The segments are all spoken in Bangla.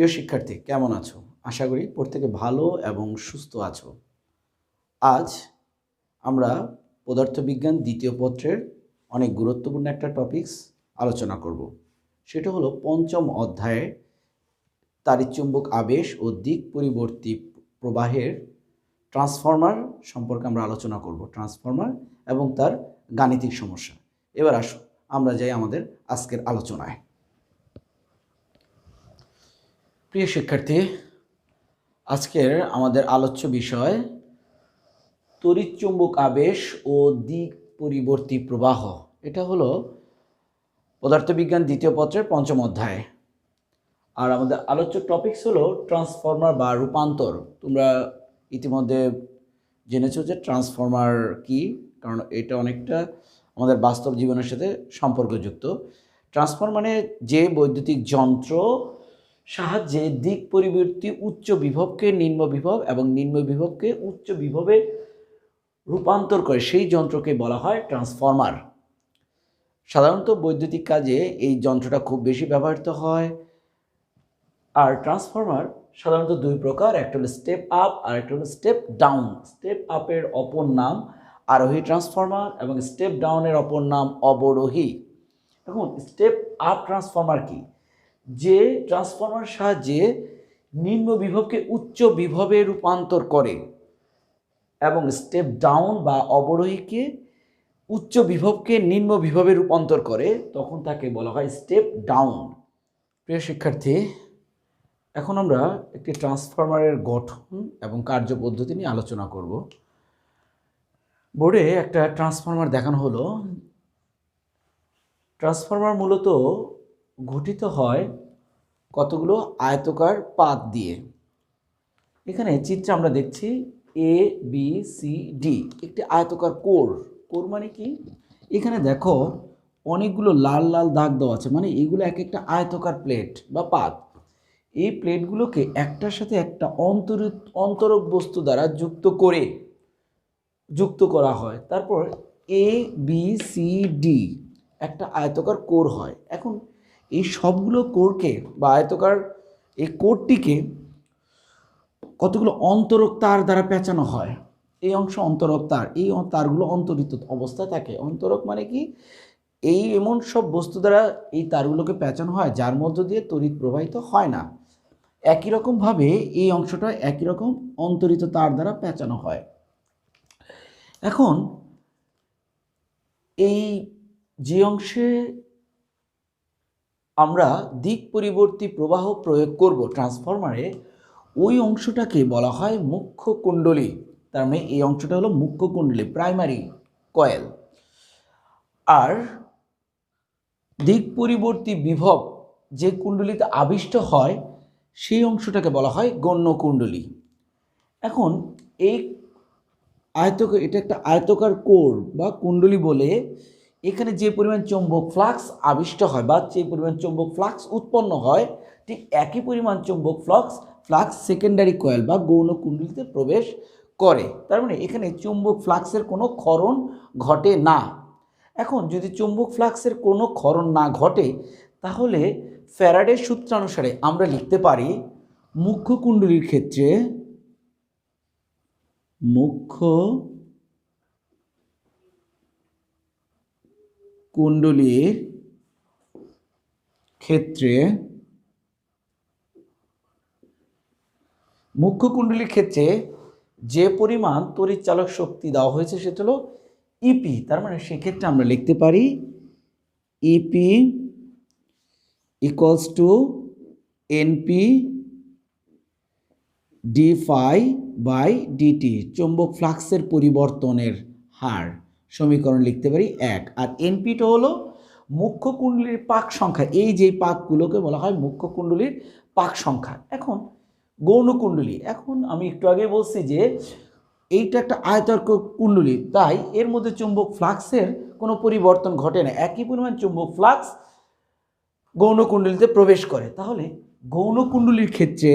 প্রিয় শিক্ষার্থী, কেমন আছো? আশা করি প্রত্যেকে ভালো এবং সুস্থ আছো। আজ আমরা পদার্থবিজ্ঞান দ্বিতীয় পত্রের অনেক গুরুত্বপূর্ণ একটা টপিকস আলোচনা করব। সেটা হলো পঞ্চম অধ্যায়ে তাড়িৎচুম্বক আবেশ ও দিক পরিবর্তী প্রবাহের ট্রান্সফর্মার সম্পর্কে আমরা আলোচনা করব। ট্রান্সফর্মার এবং তার গাণিতিক সমস্যা। এবার আসো আমরা যাই আমাদের আজকের আলোচনায়। প্রিয় শিক্ষার্থী, আজকের আমাদের আলোচ্য বিষয় তড়িৎচুম্বক আবেশ ও দিক পরিবর্তী প্রবাহ। এটা হলো পদার্থবিজ্ঞান দ্বিতীয় পত্রের পঞ্চম অধ্যায়। আর আমাদের আলোচ্য টপিকস হলো ট্রান্সফর্মার বা রূপান্তর। তোমরা ইতিমধ্যে জেনেছো যে ট্রান্সফর্মার কি, কারণ এটা অনেকটা আমাদের বাস্তব জীবনের সাথে সম্পর্কযুক্ত। ট্রান্সফর্মার মানে যে বৈদ্যুতিক যন্ত্র সাহায্যে দিক পরিবর্তী উচ্চ বিভবকে নিম্ন বিভব এবং নিম্ন বিভবকে উচ্চ বিভবে রূপান্তর করে, সেই যন্ত্রকে বলা হয় ট্রান্সফর্মার। সাধারণত বৈদ্যুতিক কাজে এই যন্ত্রটা খুব বেশি ব্যবহৃত হয়। আর ট্রান্সফর্মার সাধারণত দুই প্রকার, একটা হলো স্টেপ আপ আর একটা হলো স্টেপ ডাউন। স্টেপ আপের অপর নাম আরোহী ট্রান্সফর্মার এবং স্টেপ ডাউনের অপর নাম অবরোহী। এখন স্টেপ আপ ট্রান্সফর্মার কি? যে ট্রান্সফর্মার সাহায্যে নিম্ন বিভবকে উচ্চ বিভবে রূপান্তর করে এবং স্টেপ ডাউন বা অবরোহীকে উচ্চ বিভবকে নিম্ন বিভবে রূপান্তর করে, তখন তাকে বলা হয় স্টেপ ডাউন। প্রিয় শিক্ষার্থী, এখন আমরা একটি ট্রান্সফরমারের গঠন এবং কার্যপদ্ধতি নিয়ে আলোচনা করব। বোর্ডে একটা ট্রান্সফরমার দেখানো হলো। ট্রান্সফরমার মূলত গঠিত হয় কতগুলো আয়তাকার পাত দিয়ে। এখানে চিত্রে আমরা দেখছি এ বি সি ডি, একটি আয়তাকার কোর। কোর মানে কি? এখানে দেখো অনেকগুলো লাল লাল দাগ দেওয়া আছে, মানে এগুলো এক একটা আয়তাকার প্লেট বা পাত। এই প্লেটগুলোকে একটার সাথে একটা অন্তরক বস্তু দ্বারা যুক্ত করা হয়। তারপর এ বি সি ডি একটা আয়তাকার কোর হয়। এখন এই সবগুলো কোরকে বা আয়তাকার এই কোরটিকে কতগুলো অন্তরক তার দ্বারা পেঁচানো হয়। এই অংশ অন্তরক তার, এই তারগুলো অন্তরিত অবস্থায় থাকে। অন্তরক মানে কি? এই এমন সব বস্তু দ্বারা এই তারগুলোকে পেঁচানো হয় যার মধ্য দিয়ে তড়িৎ প্রবাহিত হয় না। একই রকমভাবে এই অংশটা একই রকম অন্তরিত তার দ্বারা পেঁচানো হয়। এখন এই যে অংশে আমরা দিক পরিবর্তী প্রবাহ প্রয়োগ করব ট্রান্সফরমারে, ওই অংশটাকে বলা হয় মুখ্য কুণ্ডলী। তার মানে এই অংশটা হলো মুখ্য কুণ্ডলী, প্রাইমারি কয়েল। আর দিক পরিবর্তী বিভব যে কুণ্ডলীতে আবিষ্ট হয় সেই অংশটাকে বলা হয় গৌণ কুণ্ডলী। এখন এই এটা একটা আয়তকার কোর বা কুণ্ডলী বলে এখানে যে পরিমাণ চৌম্বক ফ্লাক্স আবিষ্ট হয় বা যে পরিমাণ চৌম্বক ফ্লাক্স উৎপন্ন হয়, ঠিক একই পরিমাণ চৌম্বক ফ্লাক্স সেকেন্ডারি কয়েল বা গৌণ কুণ্ডলীতে প্রবেশ করে। তার মানে এখানে চৌম্বক ফ্লাক্সের কোনো ক্ষরণ ঘটে না। এখন যদি চৌম্বক ফ্লাক্সের কোনো ক্ষরণ না ঘটে, তাহলে ফ্যারাডের সূত্রানুসারে আমরা লিখতে পারি মুখ্য কুণ্ডলীর ক্ষেত্রে মুখ্য কুণ্ডলীর ক্ষেত্রে যে পরিমাণ তড়িৎচালক শক্তি দেওয়া হয়েছে সেটা হলো ইপি। তার মানে সেক্ষেত্রে আমরা লিখতে পারি EP equals to NP d phi by dt, চৌম্বক ফ্লাক্সের পরিবর্তনের হার। সমীকরণ লিখতে পারি 1। আর এনপিটা হলো মুখ্য কুণ্ডলীর পাক সংখ্যা। এই যে পাকগুলোকে বলা হয় মুখ্য কুণ্ডলীর পাক সংখ্যা। এখন গৌণ কুণ্ডলী, এখন আমি একটু আগে বলছি যে এইটা একটা আয়তাকার কুণ্ডলী, তাই এর মধ্যে চৌম্বক ফ্লাক্সের কোনো পরিবর্তন ঘটে না। একই পরিমাণ চৌম্বক ফ্লাক্স গৌণ কুণ্ডলীতে প্রবেশ করে। তাহলে গৌণ কুণ্ডলীর ক্ষেত্রে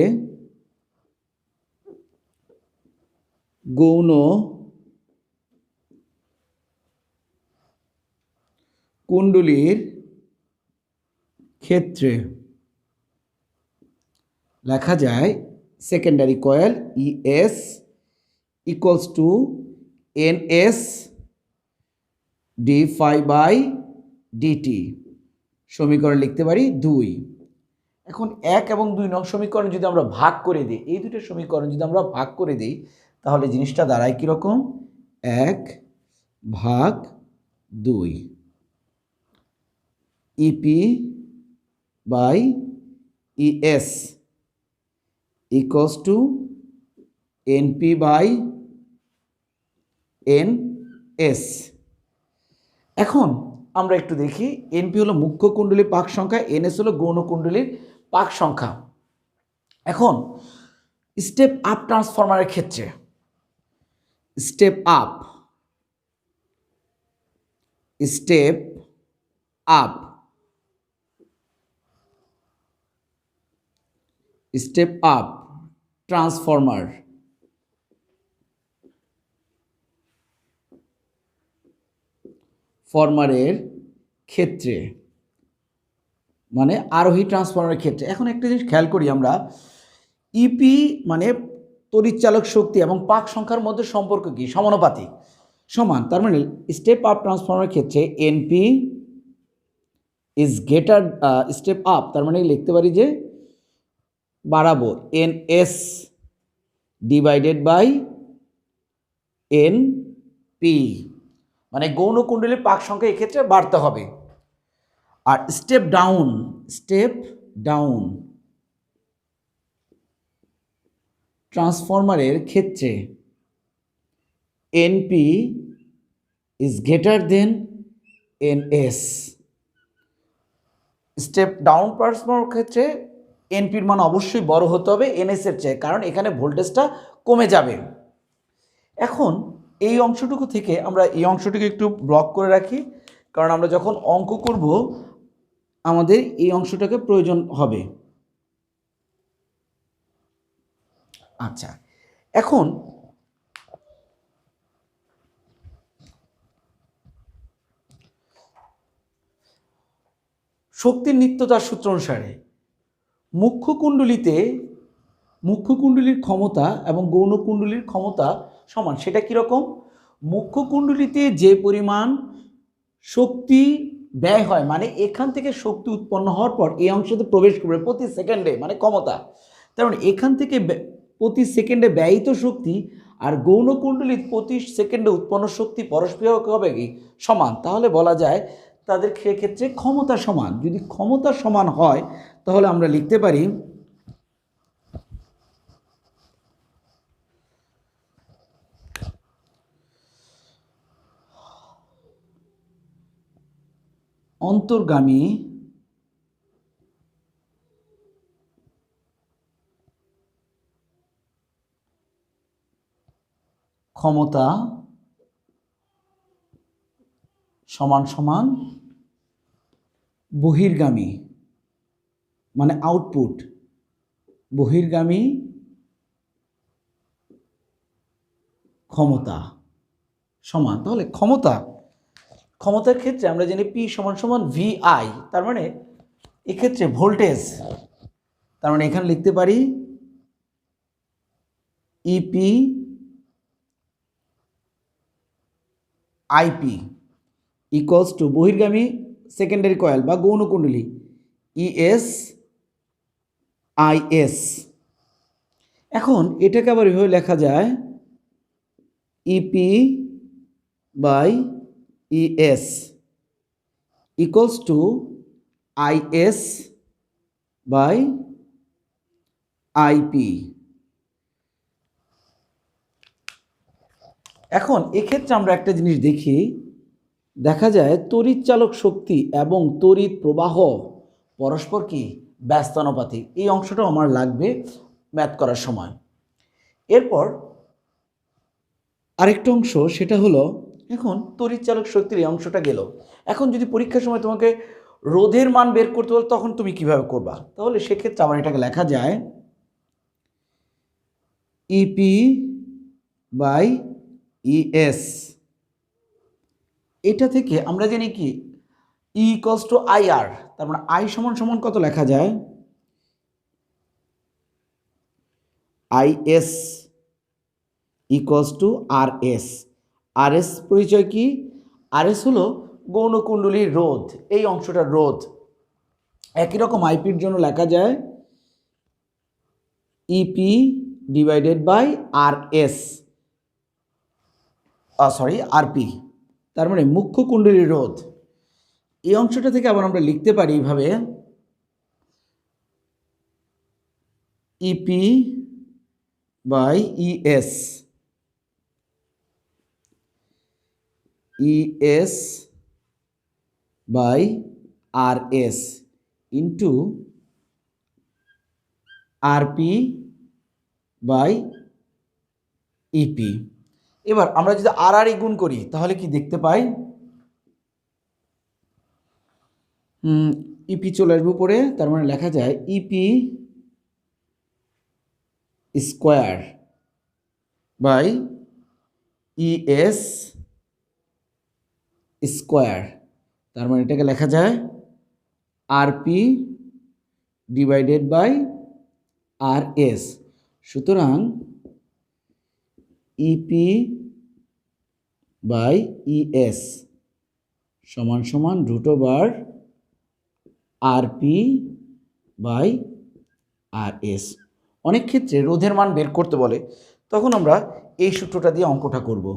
গৌণ কুণ্ডলীর ক্ষেত্রে লেখা যায় secondary coil ES equals to NS d phi by dt. সমীকরণ লিখতে পারি 2। এখন 1 এবং 2 নং সমীকরণ যদি আমরা ভাগ করে দিই, এই দুটো সমীকরণ যদি আমরা ভাগ করে দিই, তাহলে জিনিসটা দাঁড়ায় কীরকম? 1/2 EP by ES equals to NP by NS. এখন আমরা একটু দেখি, এনপি হলো মুখ্য কুণ্ডলীর পাক সংখ্যা, এনএস হলো গৌণ কুণ্ডলীর পাক সংখ্যা। এখন স্টেপ আপ ট্রান্সফরমারের ক্ষেত্রে স্টেপ আপ ট্রান্সফরমার ক্ষেত্রে, মানে আরোহী ট্রান্সফরমারের ক্ষেত্রে। এখন একটা জিনিস খেয়াল করি আমরা, ইপি মানে তড়িৎচালক শক্তি এবং পাক সংখ্যার মধ্যে সম্পর্ক কি? সমানুপাতিক, সমান। তার মানে স্টেপ আপ ট্রান্সফরমারের ক্ষেত্রে NP is greater, step up তার মানে লিখতে পারি যে বাড়াবো এনএস ডিভাইডেড বাই এনপি, মানে গৌণ কুণ্ডলীর পাক সংখ্যা এক্ষেত্রে বাড়তে হবে। আর স্টেপ ডাউন ট্রান্সফরমারের ক্ষেত্রে NP is greater than NS. Step down ট্রান্সফরমারের ক্ষেত্রে এনপির মান অবশ্যই বড় হতে হবে এনএস এর চেয়ে, কারণ এখানে ভোল্টেজটা কমে যাবে। এখন এই অংশটুকু থেকে আমরা এই অংশটুকু একটু ব্লক করে রাখি, কারণ আমরা যখন অঙ্ক করব আমাদের এই অংশটাকে প্রয়োজন হবে। আচ্ছা, এখন শক্তির নিত্যতার সূত্র অনুসারে মুখ্য কুণ্ডলীর ক্ষমতা এবং গৌণ কুণ্ডলীর ক্ষমতা সমান। সেটা কীরকম? মুখ্য কুণ্ডলীতে যে পরিমাণ শক্তি ব্যয় হয়, মানে এখান থেকে শক্তি উৎপন্ন হওয়ার পর এই অংশতে প্রবেশ করবে প্রতি সেকেন্ডে, মানে ক্ষমতা। তার মানে এখান থেকে প্রতি সেকেন্ডে ব্যয়িত শক্তি আর গৌণ কুণ্ডলীর প্রতি সেকেন্ডে উৎপন্ন শক্তি পরস্পর হবে কি? সমান। তাহলে বলা যায় তাদের ক্ষেত্রে ক্ষমতা সমান। যদি ক্ষমতা সমান হয় তাহলে আমরা লিখতে পারি অন্তর্গামী ক্ষমতা সমান সমান বহির্গামী, মানে আউটপুট, বহির্গামী ক্ষমতা সমান। তাহলে ক্ষমতার ক্ষেত্রে আমরা জানি পি সমান সমান ভিআই, তার মানে এক্ষেত্রে ভোল্টেজ, তার মানে এখানে লিখতে পারি ইপি আইপি ইকুয়ালস টু বহির্গামী সেকেন্ডারি কয়েল বা গৌণ কুণ্ডলী ইএস আইএস। এখন এটাকে আবার এভাবে লেখা যায় EP by ES equals to IS by IP. এখন এক্ষেত্রে আমরা একটা জিনিস দেখি, দেখা যায় তড়িৎ চালক শক্তি এবং তড়িৎ প্রবাহ পরস্পর কি? ব্যস্তানুপাতিক। এই অংশটাও আমার লাগবে ম্যাথ করার সময়। এরপর আরেকটা অংশ, সেটা হলো এখন তড়িৎ চালক শক্তির এই অংশটা গেল। এখন যদি পরীক্ষার সময় তোমাকে রোধের মান বের করতে বলে তখন তুমি কিভাবে করবা? তাহলে সেক্ষেত্রে আমার এটাকে লেখা যায় ইপি বাই ইএস। এটা থেকে আমরা জানি কি ই ইকুয়ালস টু আই আর, তার মানে আই সমান সমান কত লেখা যায়? Is equals to RS. RS পরিচয় কি? আরএস হলো গৌণকুণ্ডলীর রোধ, এই অংশটা রোধ। একই রকম আইপির জন্য লেখা যায় EP divided by RS, RP. তার মানে মুখ্য কুণ্ডলীর রোধ। এই অংশটা থেকে আবার আমরা লিখতে পারি এইভাবে, EP by ES, ES by RS into RP by EP. এবার আমরা যদি আর গুণ করি তাহলে কি দেখতে পাই? ইপি চলে আসবে উপরে, তার মানে লেখা যায় EP square by ES square. তার মানে এটাকে লেখা যায় আরপি ডিভাইডেড বাই আরএস। সুতরাং ইপি বাই ইএস সমান সমান √ আরপি বাই আরএস। অনেক ক্ষেত্রে রোধের মান বের করতে বলে, তখন আমরা এই সূত্রটা দিয়ে অঙ্কটা করব।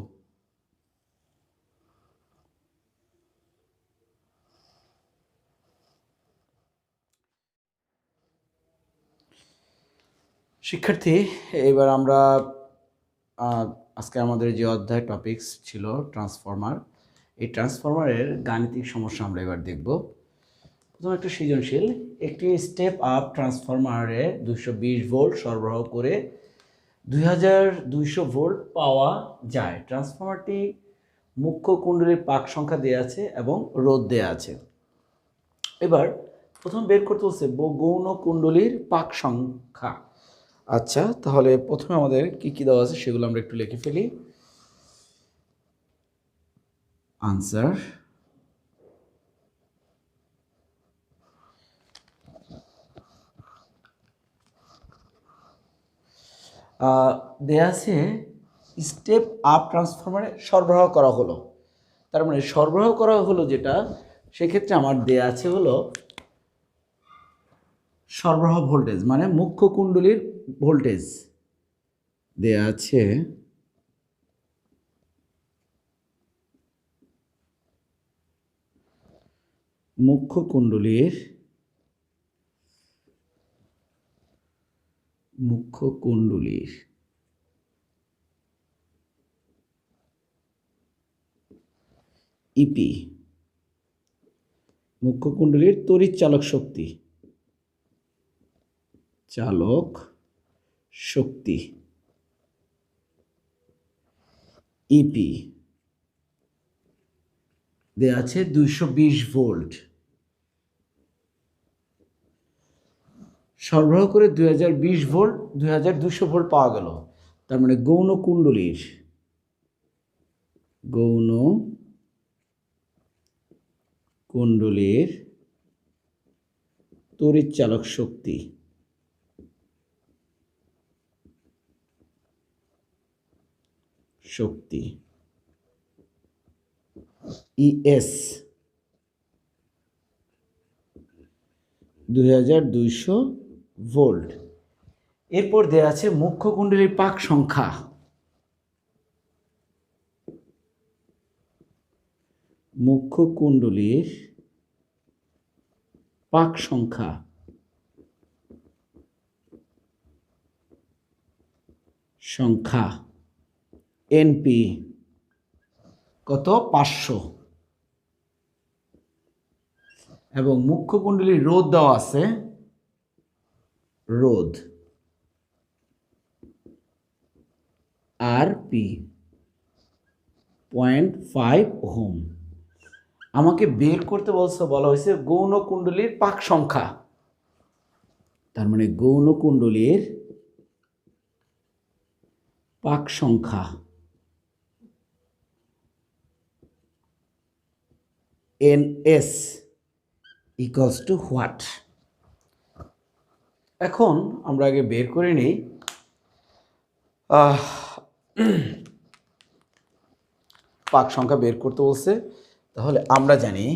শিক্ষার্থী, এবার আমরা আজকে আমাদের যে অধ্যায় টপিকস ছিল ট্রান্সফরমার, এই ট্রান্সফরমারের গাণিতিক সমস্যা আমরা এবার দেখব। প্রথম একটা সৃজনশীল, একটি স্টেপ আপ ট্রান্সফরমারে 220 ভোল্ট সরবরাহ করে 2200 ভোল্ট পাওয়া যায়। ট্রান্সফরমারটি মুখ্য কুণ্ডলীর পাক সংখ্যা দেওয়া আছে এবং রোধ দেওয়া আছে। এবার প্রথম বের করতে হচ্ছে গৌণ কুণ্ডলীর পাক সংখ্যা। আচ্ছা, তাহলে প্রথমে আমাদের কি কি দেওয়া আছে সেগুলো আমরা একটু লিখে ফেলি। আনসার, দেয়া আছে স্টেপ আপ ট্রান্সফরমারে সরবরাহ করা হলো। তার মানে সরবরাহ করা হলো যেটা, সেক্ষেত্রে আমার দেয়া আছে হলো সরবরাহ ভোল্টেজ, মানে মুখ্য কুণ্ডলীর ভোল্টেজ দেয়া আছে মুখ্য কুণ্ডলীর ইপি, মুখ্য কুণ্ডলীর তড়িৎ চালক শক্তি ইপি দেয়া আছে 220 ভোল্ট, সরবরাহ করে 2020 ভোল্ট 2200 ভোল্ট পাওয়া গেল। তার মানে গৌণ কুণ্ডলীর তড়িৎ চালক শক্তি ইএস 2200 ভোল্ট। এরপর দেয়া আছে মুখ্য কুণ্ডলীর পাক সংখ্যা, সংখ্যা এনপি কত? 500। এবং মুখ্য কুণ্ডলীর রোধ দেওয়া আছে, রোধ আরপি 0.5 ওহম। আমাকে বের করতে বলা হয়েছে গৌণ কুণ্ডলীর পাক সংখ্যা। তার মানে গৌণ কুণ্ডলীর পাক সংখ্যা NS ইকুয়ালস টু হোয়াট? এখন আমরা আগে বের করে নিই আহ, পাক সংখ্যা বের করতে বলছে, তাহলে আমরা জানি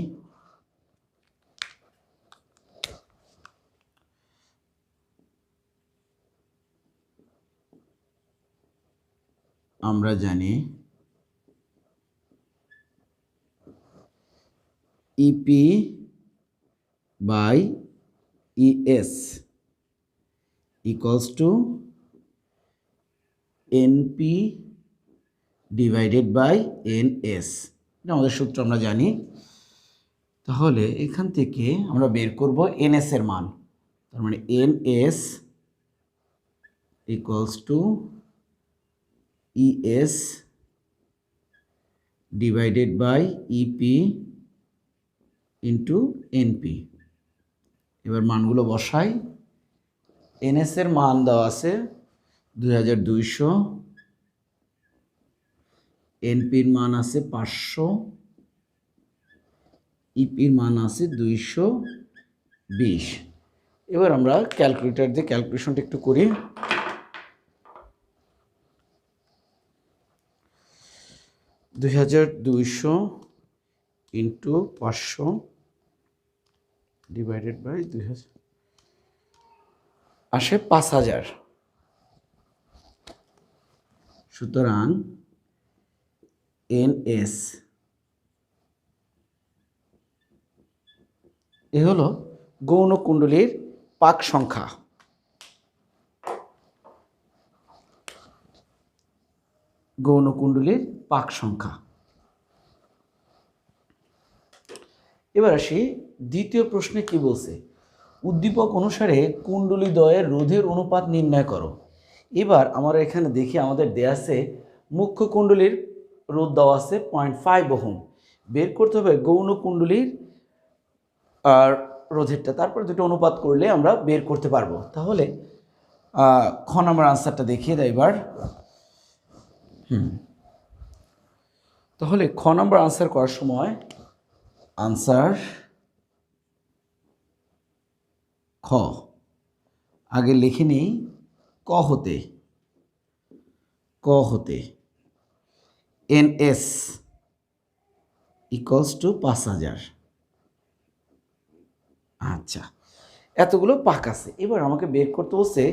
EP by ES equals to NP divided by NS. এটা আমাদের সূত্র আমরা জানি। তাহলে এখান থেকে আমরা বের করব এনএস এর মান, তার মানে NS equals to ES divided by EP into NP. এবার মানগুলো বসাই। এনএস এর মান দেওয়া আছে 2200, এনপির মান আছে 500, ইপির মান আছে 220। এবার আমরা ক্যালকুলেটর দিয়ে ক্যালকুলেশনটা একটু করি। 2200 ইন্টু 500 ডিভাইডেড বাই 2000 আসে 5000। সুতরাং এনএস এ হলো গৌণ কুণ্ডলীর পাক সংখ্যা। গৌণ কুণ্ডলীর পাক সংখ্যা। এবার আসি দ্বিতীয় প্রশ্নে কি বলছে, উদ্দীপক অনুসারে কুণ্ডলীদ্বয়ের রোধের অনুপাত নির্ণয় করো। এবার আমরা এখানে দেখি আমাদের দেয়া আছে মুখ্য কুণ্ডলীর রোধ দেওয়া আছে 0.5 ওহম। বের করতে হবে গৌণ কুণ্ডলীর আর রোধেরটা, তারপর দুটো অনুপাত করলে আমরা বের করতে পারবো। তাহলে খ নম্বর আনসারটা দেখিয়ে দেয় এবার। তাহলে খ নম্বর আনসার করার সময় আনসার খ আগে লিখে নিই। ক হতে এনএস ইকুয়ালস টু 5000। আচ্ছা, এতগুলো পাক আছে। এবার আমাকে বের করতে হচ্ছে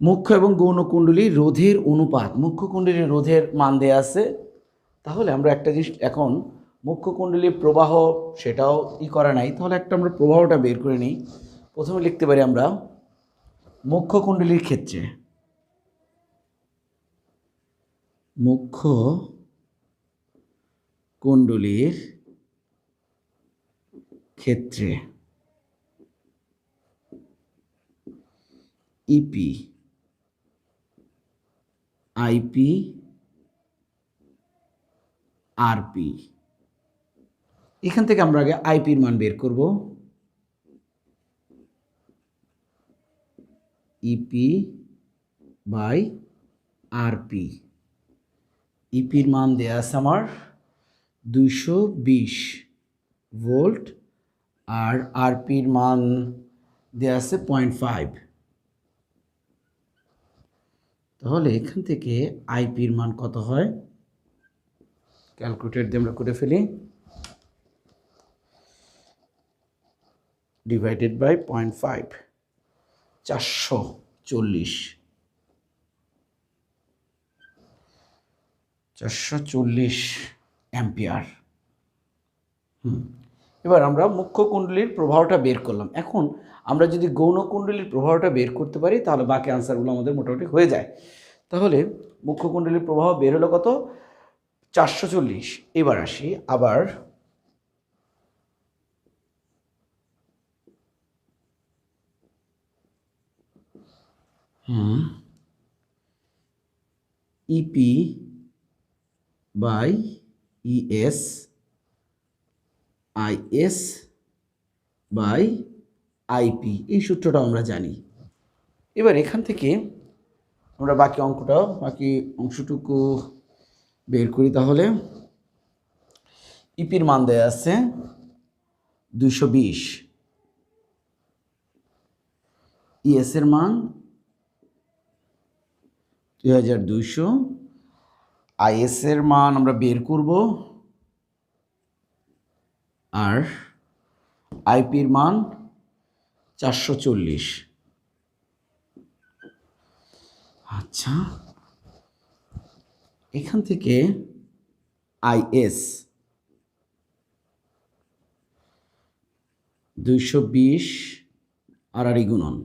মুখ্য এবং গৌণ কুণ্ডলীর রোধের অনুপাত। মুখ্য কুণ্ডলীর রোধের মান দেয়া আছে। তাহলে আমরা একটা জিনিস, এখন মুখ্য কুণ্ডলীর প্রবাহ সেটাও করা নাই, তাহলে একটা আমরা প্রবাহটা বের করে নিই। প্রথমে লিখতে পারি আমরা মুখ্য কুণ্ডলীর ক্ষেত্রে, মুখ্য কুণ্ডলীর ক্ষেত্রে ইপি আইপি আরপি। এখান থেকে আমরা আগে আইপির মান বের করব। E P by RP. ইপির মান দেয়া আছে আমার 220 ভোল্ট, আর আরপির মান দেয়া আছে 0.5। তাহলে এখান থেকে আইপির মান কত হয়, ক্যালকুলেটর দিয়ে আমরা করে ফেলি। Divided by 0.5, 440 ampere. এবার আমরা মুখ্য কুণ্ডলীর প্রবাহটা বের করলাম। এখন আমরা যদি গৌণ কুণ্ডলীর প্রবাহটা বের করতে পারি তাহলে বাকি আনসারগুলো আমাদের মোটামুটি হয়ে যায়। তাহলে মুখ্য কুণ্ডলীর প্রবাহ বের হলো কত, 440। এবার আসি আবার EP by ES IS by IP, এই সূত্রটা আমরা জানি। এবার এখান থেকে আমরা বাকি অংশটুকু বের করি। তাহলে ইপির মান দেয়া আছে 220, ইএস এর মান 2200। IS এর মান আমরা বের করব, আর আইপির মান 440। আচ্ছা, এখান থেকে IS 220 আড়াআড়ি গুণন,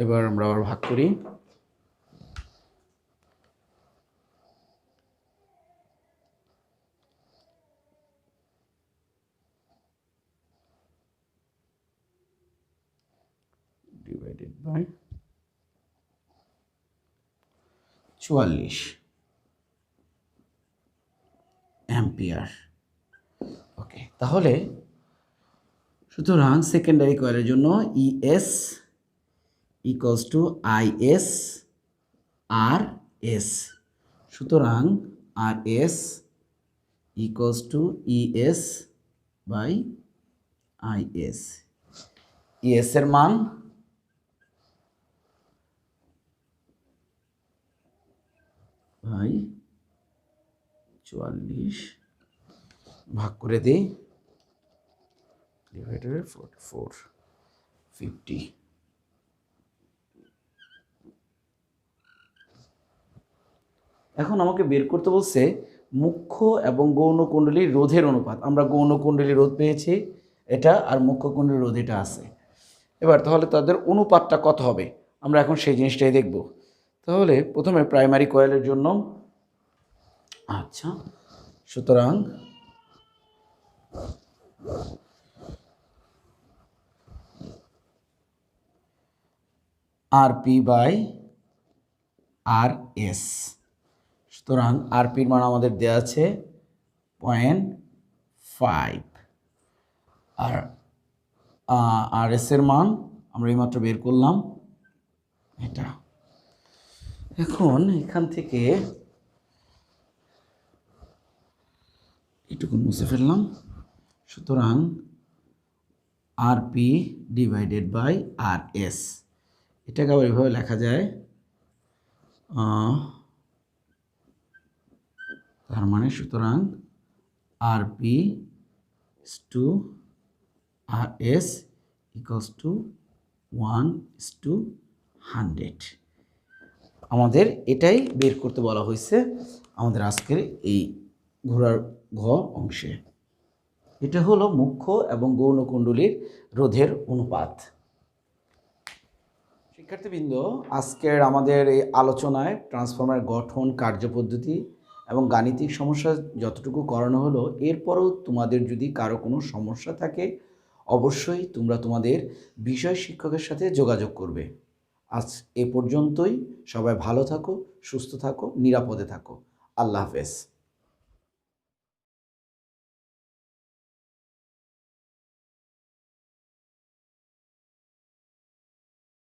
এবার আমরা আবার ভাগ করি। Divided by 44 ampere. ওকে, তাহলে সুতরাং সেকেন্ডারি কয়েলের জন্য ES equals to IS RS। সুতরাং RS equals to ES by IS। ES এর মান ভাই 44 ভাগ করে দিই, ডিভাইডেড 44 50। এখন আমাকে বের করতে বলছে মুখ্য এবং গৌণ কুণ্ডলীর রোধের অনুপাত। আমরা গৌণ কুণ্ডলীর রোধ পেয়েছি এটা, আর মুখ্য কুণ্ডলীর রোধ এটা আছে। এবার তাহলে তাদের অনুপাতটা কত হবে আমরা এখন সেই জিনিসটাই দেখব। তাহলে প্রথমে প্রাইমারি কয়েলের জন্য, আচ্ছা, সুতরাং আরপি বাই RS। সুতরাং আরপির মান আমাদের দেওয়া আছে 0.5, আর RS এর মান আমরা এইমাত্র বের করলাম এটা। এখন এখান থেকে এটুকু মুছে ফেললাম। সুতরাং আরপি ডিভাইডেড বাই RS, এটাকে আবার এভাবে লেখা যায়, তার মানে সুতরাং RP to RS equals to 1:100। আমাদের এটাই বের করতে বলা হয়েছে আমাদের আজকের এই ঘোড়ার ঘ অংশে। এটা হলো মুখ্য এবং গৌণ কুণ্ডলীর রোধের অনুপাত। শিক্ষার্থীবৃন্দ, আজকের আমাদের এই আলোচনায় ট্রান্সফর্মার গঠন, কার্যপদ্ধতি এবং গাণিতিক সমস্যা যতটুকু করানো হলো, এরপরও তোমাদের যদি কারো কোনো সমস্যা থাকে অবশ্যই তোমরা তোমাদের বিষয় শিক্ষকের সাথে যোগাযোগ করবে। আজ এ পর্যন্তই। সবাই ভালো থাকো, সুস্থ থাকো, নিরাপদে থাকো। আল্লাহ হাফেজ।